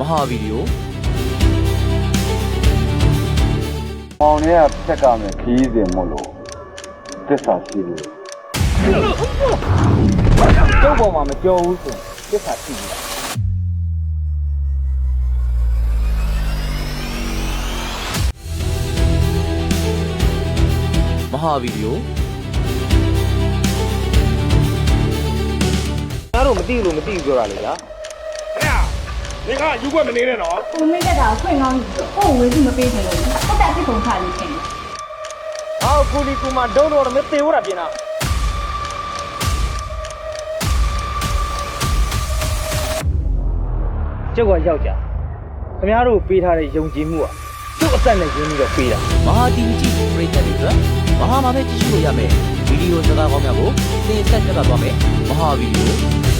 ဟာဗီဒီယိုမောင်လေးကဖြက်ကမယ်ခီးစဉ်မို့လို့သစ္စာရှိတယ်ကျုပ်ပေါ်မှာမကြောဘူးဆိုသစ္စာရှိတယ်မဟာဗီဒီယိုအားတော့မသိလို့မသိပြောတာလေဗျာခင်ဗျာဒီကယူွက်မနေနဲ့နော်ကိုမိတ်ကတာခွင့်ကောင်းယူတော့ကိုဝေးစုမပေးချင်လို့တက်တက်စစ်ကုန်ခါလေးရှင်အော်ကူလီကူမဒုံတော့မသေးဘူးလားပြင်တော့ကျုပ်ကယောက်ျားခင်ဗျားတို့ပေးထားတဲ့ယုံကြည်မှုကကျုပ်အသက်နဲ့ရင်းပြီးတော့ပေးတာမဟာ TV ကြည့်ပရိသတ်တွေအတွက်မဟာမှာပဲကြည့်ရှုလို့ရမယ်ဗီဒီယိုစကားကောင်းများကိုသင်ဆက်ကြပါသွားမယ်မဟာဗီဒီယို